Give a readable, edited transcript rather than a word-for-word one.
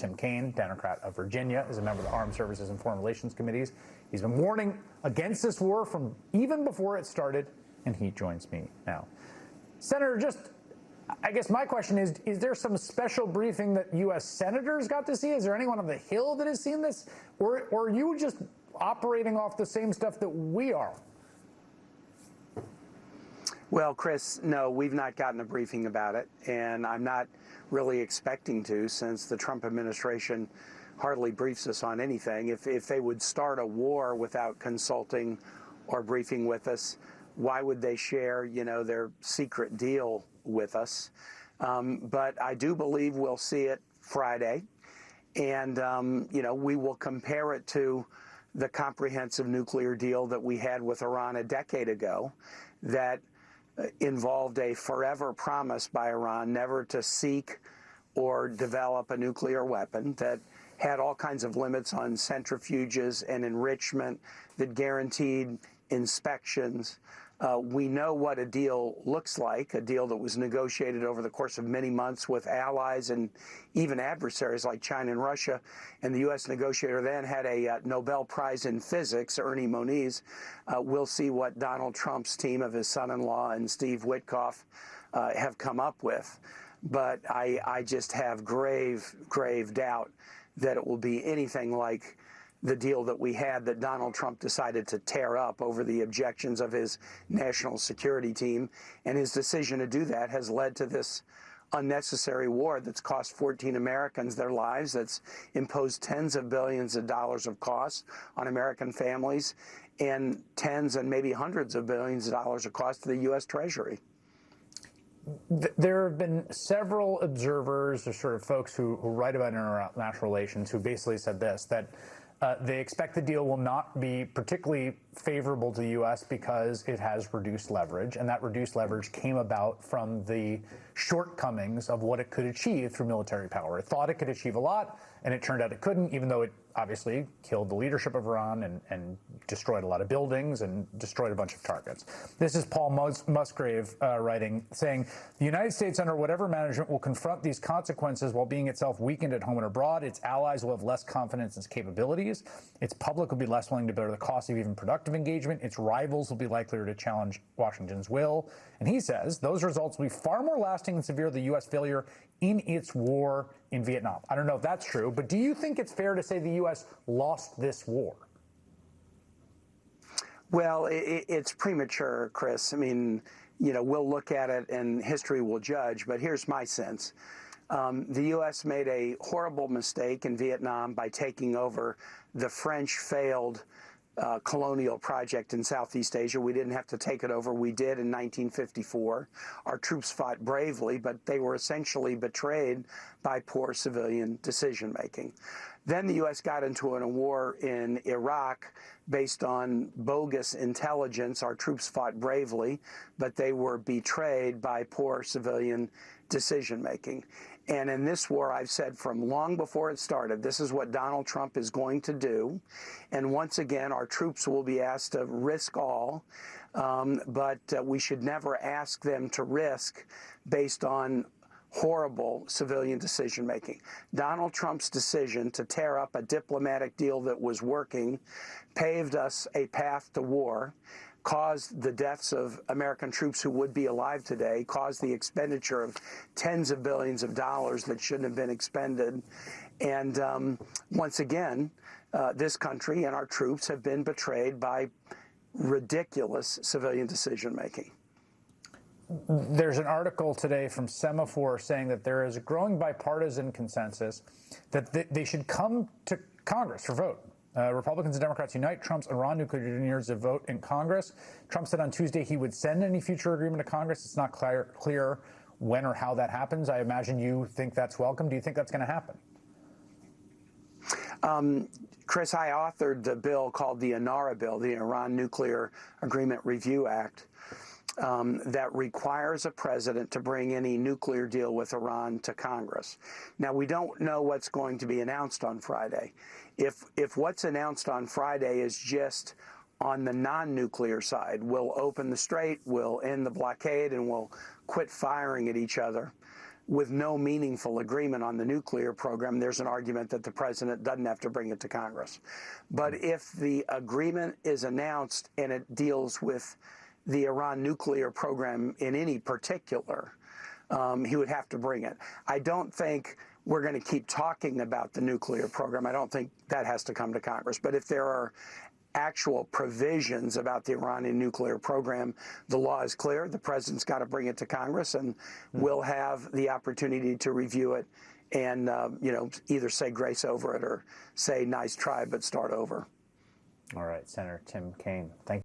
Tim Kaine, Democrat of Virginia, is a member of the Armed Services and Foreign Relations Committees. He's been warning against this war from even before it started, and he joins me now. Senator, I guess my question is there some special briefing that U.S. senators got to see? Is there anyone on the Hill that has seen this? Or are you just operating off the same stuff that we are? Well, Chris, no, we've not gotten a briefing about it, and I'm not really expecting to, since the Trump administration hardly briefs us on anything. If they would start a war without consulting or briefing with us, why would they share, their secret deal with us? But I do believe we'll see it Friday, and, we will compare it to the comprehensive nuclear deal that we had with Iran a decade ago that involved a forever promise by Iran never to seek or develop a nuclear weapon, that had all kinds of limits on centrifuges and enrichment, that guaranteed inspections. We know what a deal looks like, a deal that was negotiated over the course of many months with allies and even adversaries like China and Russia. And the U.S. negotiator then had a Nobel Prize in Physics, Ernie Moniz. We'll see what Donald Trump's team of his son-in-law and Steve Witkoff have come up with. But I just have grave doubt that it will be anything like the deal that we had that Donald Trump decided to tear up over the objections of his national security team. And his decision to do that has led to this unnecessary war that's cost 14 Americans their lives, that's imposed tens of billions of dollars of costs on American families, and tens and maybe hundreds of billions of dollars of cost to the U.S. Treasury. There have been several observers or sort of folks who write about international relations who basically said this, that they expect the deal will not be particularly favorable to the U.S. because it has reduced leverage, and that reduced leverage came about from the shortcomings of what it could achieve through military power. It thought it could achieve a lot, and it turned out it couldn't, even though it obviously killed the leadership of Iran and destroyed a lot of buildings and destroyed a bunch of targets. This is Paul Musgrave writing, saying, the United States, under whatever management, will confront these consequences while being itself weakened at home and abroad. Its allies will have less confidence in its capabilities. Its public will be less willing to bear the cost of even productive engagement. Its rivals will be likelier to challenge Washington's will. And he says those results will be far more lasting and severe than the U.S. failure in its war in Vietnam. I don't know if that's true, but do you think it's fair to say the U.S. lost this war? Well, it's premature, Chris. I mean, we'll look at it and history will judge, but here's my sense. The U.S. made a horrible mistake in Vietnam by taking over the French failed colonial project in Southeast Asia. We didn't have to take it over. We did in 1954. Our troops fought bravely, but they were essentially betrayed by poor civilian decision-making. Then the U.S. got into a war in Iraq based on bogus intelligence. Our troops fought bravely, but they were betrayed by poor civilian decision-making. And in this war, I've said from long before it started, this is what Donald Trump is going to do. And once again, our troops will be asked to risk all, but we should never ask them to risk based on horrible civilian decision-making. Donald Trump's decision to tear up a diplomatic deal that was working paved us a path to war, caused the deaths of American troops who would be alive today, caused the expenditure of tens of billions of dollars that shouldn't have been expended. And once again, this country and our troops have been betrayed by ridiculous civilian decision-making. There's an article today from Semaphore saying that there is a growing bipartisan consensus that they should come to Congress for vote. Republicans and Democrats unite. Trump's Iran nuclear engineers to vote in Congress. Trump said on Tuesday he would send any future agreement to Congress. It's not clear when or how that happens. I imagine you think that's welcome. Do you think that's going to happen? Chris, I authored the bill called the INARA bill, the Iran Nuclear Agreement Review Act, that requires a president to bring any nuclear deal with Iran to Congress. Now, we don't know what's going to be announced on Friday. If what's announced on Friday is just on the non-nuclear side, we'll open the strait, we'll end the blockade, and we'll quit firing at each other, with no meaningful agreement on the nuclear program, there's an argument that the president doesn't have to bring it to Congress. But if the agreement is announced and it deals with the Iran nuclear program in any particular, he would have to bring it. I don't think we're going to keep talking about the nuclear program. I don't think that has to come to Congress. But if there are actual provisions about the Iranian nuclear program, the law is clear. The president's got to bring it to Congress, and we'll have the opportunity to review it and, either say grace over it or say nice try, but start over. All right, Senator Tim Kaine, thank you.